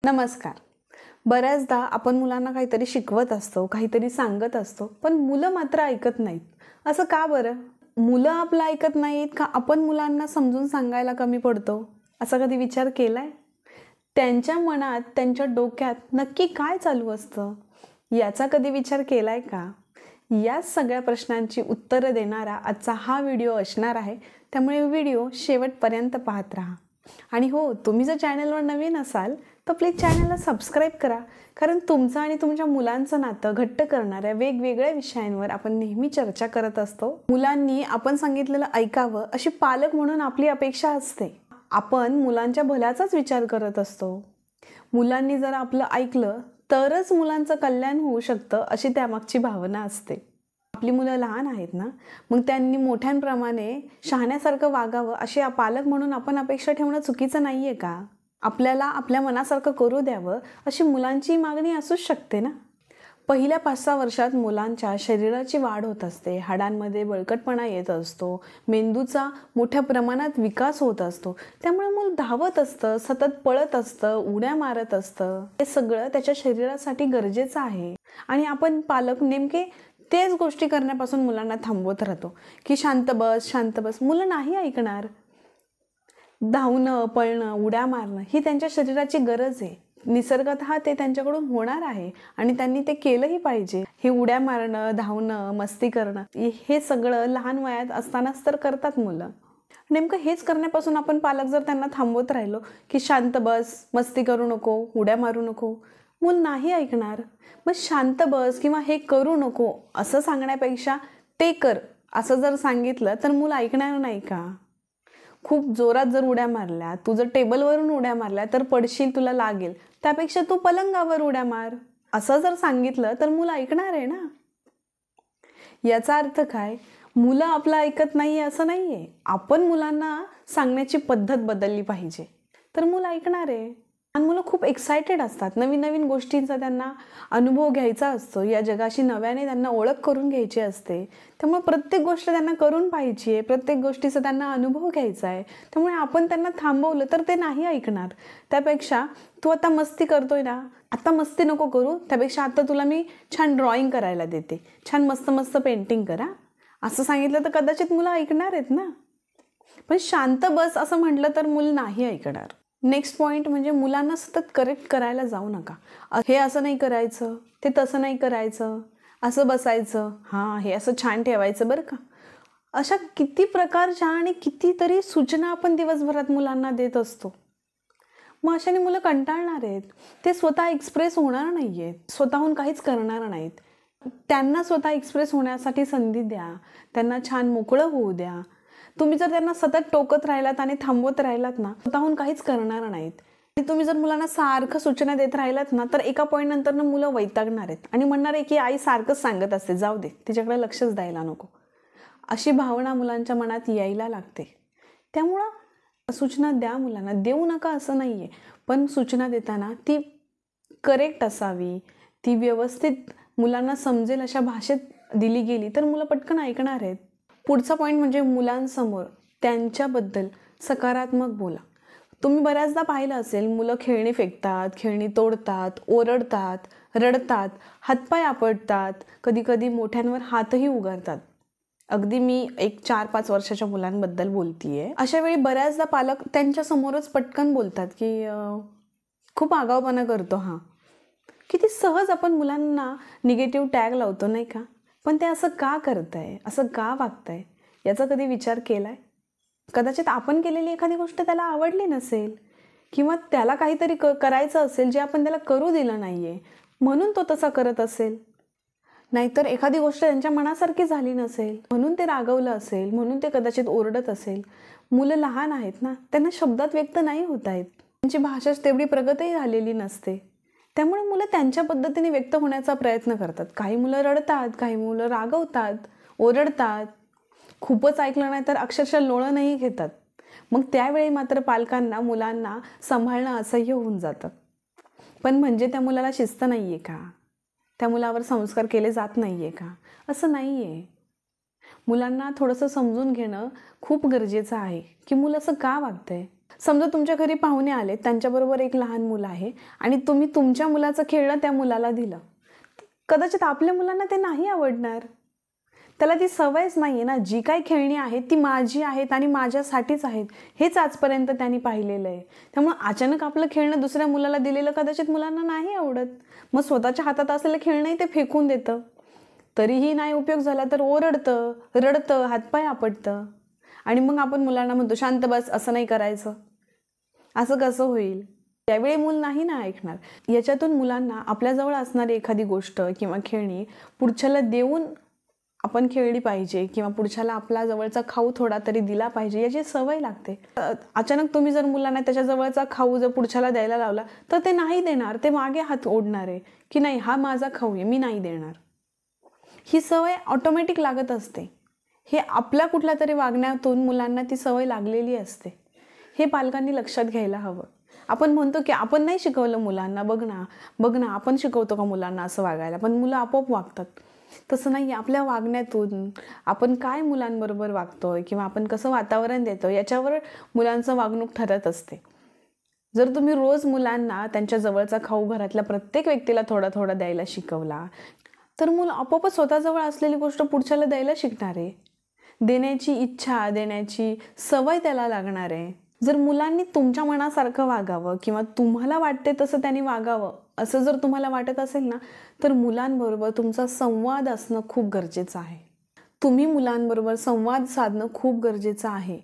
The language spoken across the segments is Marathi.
नमस्कार. बऱ्याचदा आपण मुलांना काहीतरी शिकवत असतो, काहीतरी सांगत असतो, पण मुलं मात्र ऐकत नाहीत. असं का बरं? मुलं आपलं ऐकत नाहीत का आपण मुलांना समजून सांगायला कमी पडतो? असा कधी विचार केलाय? त्यांच्या मनात, त्यांच्या डोक्यात नक्की काय चालू असतं? याचा कधी विचार केलाय का? याच सगळ्या प्रश्नांची उत्तरं देणारा आजचा हा व्हिडिओ असणार आहे. त्यामुळे व्हिडिओ शेवटपर्यंत पाहत राहा. आणि हो, तुम्ही जर चॅनलवर नवीन असाल तर प्लीज चॅनलला सबस्क्राईब करा, कारण तुमचं आणि तुमच्या मुलांचं नातं घट्ट करणाऱ्या वेगवेगळ्या विषयांवर आपण नेहमी चर्चा करत असतो. मुलांनी आपण सांगितलेलं ऐकावं अशी पालक म्हणून आपली अपेक्षा असते. आपण मुलांच्या भल्याचाच विचार करत असतो. मुलांनी जर आपलं ऐकलं तरच मुलांचं कल्याण होऊ शकतं अशी त्यामागची भावना असते. आपली मुलं लहान आहेत ना, मग त्यांनी मोठ्यांप्रमाणे शहाण्यासारखं वागावं अशी पालक म्हणून आपण अपेक्षा ठेवणं चुकीचं नाही आहे का? आपल्याला आपल्या मनासारखं करू द्यावं अशी मुलांची मागणी असूच शकते ना. पहिल्या 5-6 वर्षात मुलांच्या शरीराची वाढ होत असते, हाडांमध्ये बळकटपणा येत असतो, मेंदूचा मोठ्या प्रमाणात विकास होत असतो. त्यामुळे मूल धावत असतं, सतत पळत असतं, उड्या मारत असतं. हे सगळं त्याच्या शरीरासाठी गरजेचं आहे. आणि आपण पालक नेमके तेच गोष्टी करण्यापासून मुलांना थांबवत राहतो की शांत बस, शांत बस. मुलं नाही ऐकणार. धावणं, पळणं, उड्या मारणं ही त्यांच्या शरीराची गरज आहे. निसर्गतः ते त्यांच्याकडून होणार आहे आणि त्यांनी ते केलंही पाहिजे. हे उड्या मारणं, धावणं, मस्ती करणं हे सगळं लहान वयात असतानाच तर करतात मुलं. नेमकं हेच करण्यापासून आपण पालक जर त्यांना थांबवत राहिलो की शांत बस, मस्ती करू नको, उड्या मारू नको, मूल नाही ऐकणार. मग शांत बस किंवा हे करू नको असं सांगण्यापेक्षा ते कर असं जर सांगितलं तर मूल ऐकणार नाही का? खूप जोरात जर उड्या मारल्या, तू जर टेबलवरून उड्या मारल्या तर पडशील, तुला लागेल. त्यापेक्षा तू पलंगावर उड्या मार असं जर सांगितलं तर मूल ऐकणार आहे ना. याचा अर्थ काय? मुलं आपलं ऐकत नाहीये असं नाहीये. आपण मुलांना सांगण्याची पद्धत बदलली पाहिजे तर मूल ऐकणार आहे. आणि मुलं खूप एक्सायटेड असतात. नवीन नवीन गोष्टींचा त्यांना अनुभव घ्यायचा असतो. या जगाशी नव्याने त्यांना ओळख करून घ्यायची असते. त्यामुळे प्रत्येक गोष्ट त्यांना करून पाहिजे आहे, प्रत्येक गोष्टीचा त्यांना अनुभव घ्यायचा आहे. त्यामुळे आपण त्यांना थांबवलं तर ते नाही ऐकणार. त्यापेक्षा तू आता मस्ती करतोय ना, आता मस्ती नको करू, त्यापेक्षा आता तुला मी छान ड्रॉइंग करायला देते, छान मस्त मस्त पेंटिंग करा असं सांगितलं तर कदाचित मुलं ऐकणार आहेत ना. पण शांत बस असं म्हटलं तर मूल नाही ऐकणार. नेक्स्ट पॉईंट म्हणजे मुलांना सतत करेक्ट करायला जाऊ नका. हे असं नाही करायचं, ते तसं नाही करायचं, असं बसायचं, हां हे असं छान ठेवायचं बरं का. अशा किती प्रकारच्या आणि कितीतरी सूचना आपण दिवसभरात मुलांना देत असतो. मग अशाने मुलं कंटाळणार आहेत. ते स्वतः एक्सप्रेस होणार नाही आहेत, स्वतःहून काहीच करणार नाहीत. त्यांना स्वतः एक्सप्रेस होण्यासाठी संधी द्या, त्यांना छान मोकळं होऊ द्या. तुम्ही जर त्यांना सतत टोकत राहिलात आणि थांबवत राहिलात ना, स्वतःहून काहीच करणार नाहीत. आणि तुम्ही जर मुलांना सारखं सूचना देत राहिलात ना, तर एका पॉईंट नंतर ना मुलं वैतागणार आहेत आणि म्हणणार आहे की आई सारखंच सांगत असते, जाऊ दे, तिच्याकडे लक्षच द्यायला नको. अशी भावना मुलांच्या मनात यायला लागते. त्यामुळं सूचना द्या मुलांना, देऊ नका असं नाही आहे, पण सूचना देताना ती करेक्ट असावी, ती व्यवस्थित मुलांना समजेल अशा भाषेत दिली गेली तर मुलं पटकन ऐकणार आहेत. पुढचा पॉईंट म्हणजे मुलांसमोर त्यांच्याबद्दल सकारात्मक बोला. तुम्ही बऱ्याचदा पाहिलं असेल, मुलं खेळणी फेकतात, खेळणी तोडतात, ओरडतात, रडतात, हातपाय आपटतात, कधी कधी मोठ्यांवर हातही उगारतात. अगदी मी एक 4-5 वर्षाच्या मुलांबद्दल बोलतीये. अशा वेळी बऱ्याचदा पालक त्यांच्यासमोरच पटकन बोलतात की खूप आगाऊपणा करतो हा. किती सहज आपण मुलांना निगेटिव्ह टॅग लावतो नाही का. पण ते असं का करताय, असं का वागताय याचा कधी विचार केलाय? कदाचित आपण केलेली एखादी गोष्ट त्याला आवडली नसेल किंवा त्याला काहीतरी करायचं असेल जे आपण त्याला करू दिलं नाहीये, म्हणून तो तसा करत असेल. नाहीतर एखादी गोष्ट त्यांच्या मनासारखी झाली नसेल म्हणून ते रागवलं असेल, म्हणून ते कदाचित ओरडत असेल. मुलं लहान आहेत ना, त्यांना शब्दात व्यक्त नाही होत आहेत, त्यांची भाषा तेवढी प्रगतही झालेली नसते. त्यामुळे मुलं त्यांच्या पद्धतीने व्यक्त होण्याचा प्रयत्न करतात. काही मुलं रडतात, काही मुलं रागवतात, ओरडतात, खूपच ऐकलं नाही तर अक्षरशः लोळणही घेतात. मग त्यावेळी मात्र पालकांना मुलांना सांभाळणं असह्य होऊन जातं. पण म्हणजे त्या मुलाला शिस्त नाही आहे का? त्या मुलावर संस्कार केले जात नाही आहे का? असं नाही आहे. मुलांना थोडंसं समजून घेणं खूप गरजेचं आहे की मुलं असं का वागतंय. समजा तुमच्या घरी पाहुणे आले, त्यांच्याबरोबर एक लहान मुलं आहे आणि तुम्ही तुमच्या मुलाचं खेळणं त्या मुलाला दिलं, कदाचित आपल्या मुलांना ते नाही आवडणार. त्याला ती सवयच नाही आहे ना. जी काही खेळणी आहेत ती माझी आहेत आणि माझ्यासाठीच आहेत, हेच आजपर्यंत त्यांनी पाहिलेलं आहे. त्यामुळे अचानक आपलं खेळणं दुसऱ्या मुलाला दिलेलं कदाचित मुलांना नाही आवडत. मग स्वतःच्या हातात असलेलं खेळणंही ते फेकून देतं. तरीही नाही उपयोग झाला तर ओरडतं, रडतं, हातपाय आपटतं. आणि मग आपण मुलांना म्हणतो शांत बस, असं नाही करायचं. असं कसं होईल? त्यावेळी मूल नाही ना ऐकणार. याच्यातून मुलांना आपल्याजवळ असणारी एखादी गोष्ट किंवा खेळणी पुढच्याला देऊन आपण खेळली पाहिजे किंवा पुढच्याला आपला जवळचा खाऊ थोडा तरी दिला पाहिजे, याची सवय लागते. अचानक तुम्ही जर मुलांना त्याच्या जवळचा खाऊ जर पुढच्याला द्यायला लावला तर ते नाही देणार. ते मागे हात ओढणार आहे की नाही, हा माझा खाऊ आहे, मी नाही देणार. ही सवय ऑटोमॅटिक लागत असते. हे आपल्या कुठल्या तरी वागण्यातून मुलांना ती सवय लागलेली असते. हे पालकांनी लक्षात घ्यायला हवं. आपण म्हणतो की आपण नाही शिकवलं मुलांना, बघ ना आपण शिकवतो का मुलांना असं वागायला, पण मुलं आपोआप वागतात. तसं नाही. आपल्या वागण्यातून आपण काय मुलांबरोबर वागतोय किंवा आपण कसं वातावरण देतो याच्यावर मुलांचं वागणूक ठरत असते. जर तुम्ही रोज मुलांना त्यांच्या जवळचा खाऊ घरातल्या प्रत्येक व्यक्तीला थोडा थोडा द्यायला शिकवला तर मुलं आपोआपच स्वतःजवळ असलेली गोष्ट पुढच्याला द्यायला शिकणार आहे. देण्याची इच्छा, देण्याची सवय त्याला लागणार आहे. जर मुलांनी तुमच्या मनासारखं वागावं किंवा तुम्हाला वाटते तसं त्यांनी वागावं असं जर तुम्हाला वाटत असेल ना, तर मुलांबरोबर तुमचा संवाद असणं खूप गरजेचं आहे. तुम्ही मुलांबरोबर संवाद साधणं खूप गरजेचं आहे.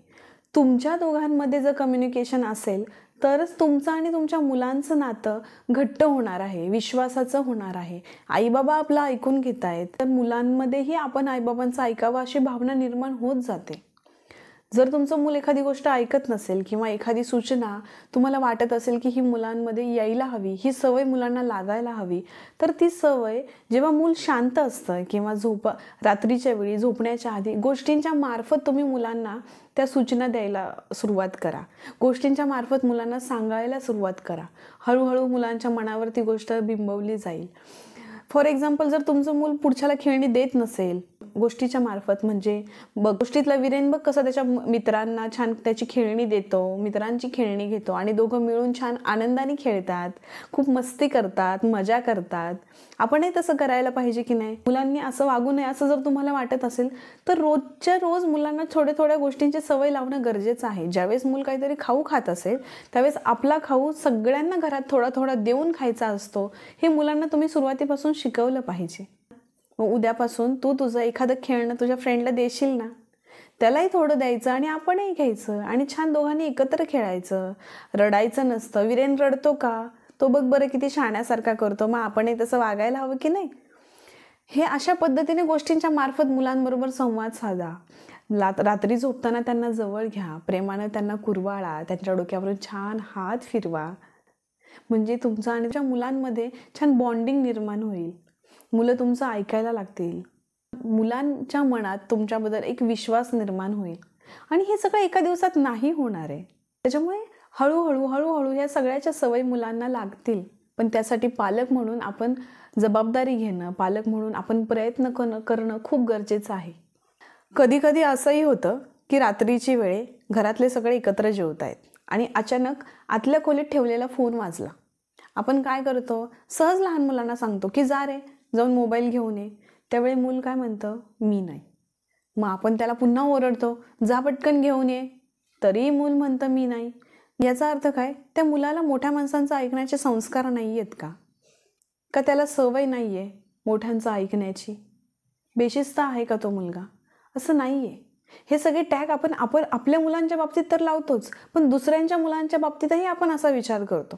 तुमच्या दोघांमध्ये जर कम्युनिकेशन असेल तरच तुमचं आणि तुमच्या मुलांचं नातं घट्ट होणार आहे, विश्वासाचं होणार आहे. आईबाबा आपलं ऐकून घेत आहेत तर मुलांमध्येही आपण आईबाबांचं ऐकावं अशी भावना निर्माण होत जाते. जर तुमचं मूल एखादी गोष्ट ऐकत नसेल किंवा एखादी सूचना तुम्हाला वाटत असेल की ही मुलांमध्ये यायला हवी, ही सवय मुलांना लागायला हवी, तर ती सवय जेव्हा मूल शांत असतं किंवा रात्रीच्या वेळी झोपण्याच्या आधी गोष्टींच्या मार्फत तुम्ही मुलांना त्या सूचना द्यायला सुरुवात करा. गोष्टींच्या मार्फत मुलांना सांगायला सुरुवात करा. हळूहळू मुलांच्या मनावर ती गोष्ट बिंबवली जाईल. फॉर एक्झाम्पल, जर तुमचं मूल पुढच्याला खेळणी देत नसेल गोष्टीच्या मार्फत, म्हणजे गोष्टीतला वीरेन बघ कसं त्याच्या मित्रांना छान त्याची खेळणी देतो, मित्रांची खेळणी घेतो आणि दोघं मिळून छान आनंदाने खेळतात, खूप मस्ती करतात, मजा करतात. आपणही तसं करायला पाहिजे की नाही? मुलांनी असं वागू नये असं जर तुम्हाला वाटत असेल तर रोजच्या रोज मुलांना थोड्या गोष्टींची सवय लावणं गरजेचं आहे. ज्यावेळेस मूल काहीतरी खाऊ खात असेल त्यावेळेस आपला खाऊ सगळ्यांना घरात थोडा थोडा देऊन खायचा असतो, हे मुलांना तुम्ही सुरुवातीपासून शिकवलं पाहिजे. मग उद्यापासून तू तुझं एखादं खेळणं तुझ्या फ्रेंडला देशील ना, त्यालाही थोडं द्यायचं आणि आपणही घ्यायचं आणि छान दोघांनी एकत्र खेळायचं. रडायचं नसतं. वीरेन रडतो का? तो बघ बरं किती शहाण्यासारखा करतो, मग आपणही तसं वागायला हवं की नाही? हे अशा पद्धतीने गोष्टींच्या मार्फत मुलांबरोबर संवाद साधा. रात्री झोपताना त्यांना जवळ घ्या, प्रेमानं त्यांना कुरवाळा, त्यांच्या डोक्यावरून छान हात फिरवा. म्हणजे तुमचा आणि तुमच्या मुलांमध्ये छान बॉन्डिंग निर्माण होईल. मुलं तुमचं ऐकायला लागतील. मुलांच्या मनात तुमच्याबद्दल एक विश्वास निर्माण होईल. आणि हे सगळं एका दिवसात नाही होणार आहे. त्याच्यामुळे हळूहळू या सगळ्याच्या सवय मुलांना लागतील. पण त्यासाठी पालक म्हणून आपण जबाबदारी घेणं, पालक म्हणून आपण प्रयत्न करणं खूप गरजेचं आहे. कधी कधी असंही होतं की रात्रीची वेळे घरातले सगळे एकत्र जेवत आहेत आणि अचानक आतल्या खोलीत ठेवलेला फोन वाजला. आपण काय करतो? सहज लहान मुलांना सांगतो की जा रे, जाऊन मोबाईल घेऊन ये. त्यावेळी मूल काय म्हणतं? मी नाही. मग आपण त्याला पुन्हा ओरडतो, जा पटकन घेऊन ये. तरीही मूल म्हणतं मी नाही. याचा अर्थ काय? त्या मुलाला मोठ्या माणसांचं ऐकण्याचे संस्कार नाही आहेत का? का त्याला सवय नाही आहे मोठ्यांचं ऐकण्याची? बेशिस्त आहे का तो मुलगा? असं नाही आहे. हे सगळे टॅग आपण आपल्या मुलांच्या बाबतीत तर लावतोच, पण दुसऱ्यांच्या मुलांच्या बाबतीतही आपण असा विचार करतो.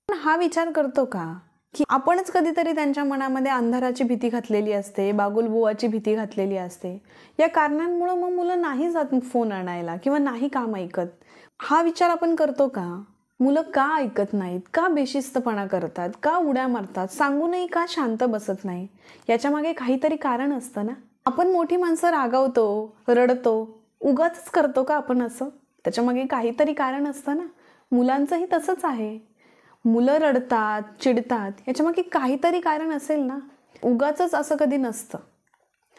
पण हा विचार करतो का की आपणच कधीतरी त्यांच्या मनामध्ये अंधाराची भीती घातलेली असते, बागुलबुवाची भीती घातलेली असते. या कारणांमुळं मग मुलं नाही जात फोन आणायला किंवा नाही काम ऐकत. हा विचार आपण करतो का? मुलं का ऐकत नाहीत? का बेशिस्तपणा करतात? का उड्या मारतात? सांगूनही का शांत बसत नाही? याच्या मागे काहीतरी कारण असतं ना. आपण मोठी माणसं रागावतो, रडतो, उगाच करतो का आपण असं? त्याच्या मागे काहीतरी कारण असतं ना. मुलांचंही तसंच आहे. मुलं रडतात, चिडतात, याच्यामागे काहीतरी कारण असेल ना. उगाचच असं कधी नसतं.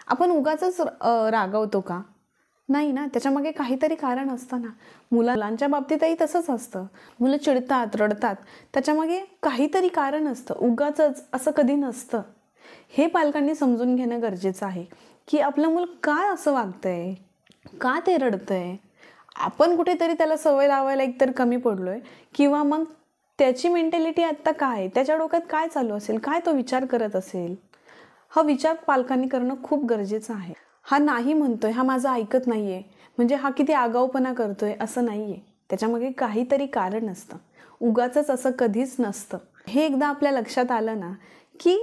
आपण उगाचच रागवतो का? नाही ना, त्याच्यामागे काहीतरी कारण असतं ना. मुलांच्या बाबतीतही तसंच असतं. मुलं चिडतात, रडतात, त्याच्यामागे काहीतरी कारण असतं, उगाचच असं कधी नसतं. हे पालकांनी समजून घेणं गरजेचं आहे की आपलं मूल का असं वागतंय, का ते रडतंय. आपण कुठेतरी त्याला सवय लावायला एकतर कमी पडलोय, किंवा मग त्याची मेंटॅलिटी आत्ता काय, त्याच्या डोक्यात काय चालू असेल, काय तो विचार करत असेल. हा विचार पालकांनी करणं खूप गरजेचं आहे. हा नाही म्हणतोय, हा माझं ऐकत नाहीये म्हणजे हा किती आगाऊपणा करतोय असं नाहीये. त्याच्यामागे काहीतरी कारण असतं, उगाचच असं कधीच नसतं. हे एकदा आपल्या लक्षात आलं ना की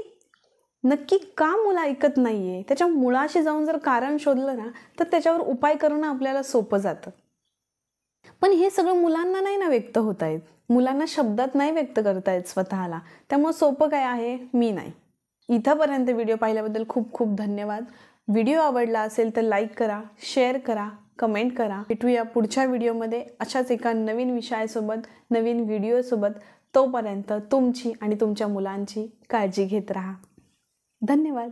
नक्की का मुलं ऐकत नाहीये, त्याच्या मुळाशी जाऊन जर कारण शोधलं ना तर त्याच्यावर उपाय करणं आपल्याला सोपं जातं. पण हे सगळं मुलांना नाही ना व्यक्त होता येत, मुलांना शब्दात नाही व्यक्त करता येत स्वतःला. त्यामुळे सोपं काय आहे, मी नाही. इथंपर्यंत व्हिडिओ पाहिल्याबद्दल खूप खूप धन्यवाद. व्हिडिओ आवडला असेल तर लाईक करा, शेअर करा, कमेंट करा. भेटूया पुढच्या व्हिडिओमध्ये अशाच एका नवीन विषयासोबत, नवीन व्हिडिओसोबत. तोपर्यंत तुमची आणि तुमच्या मुलांची काळजी घेत राहा. धन्यवाद.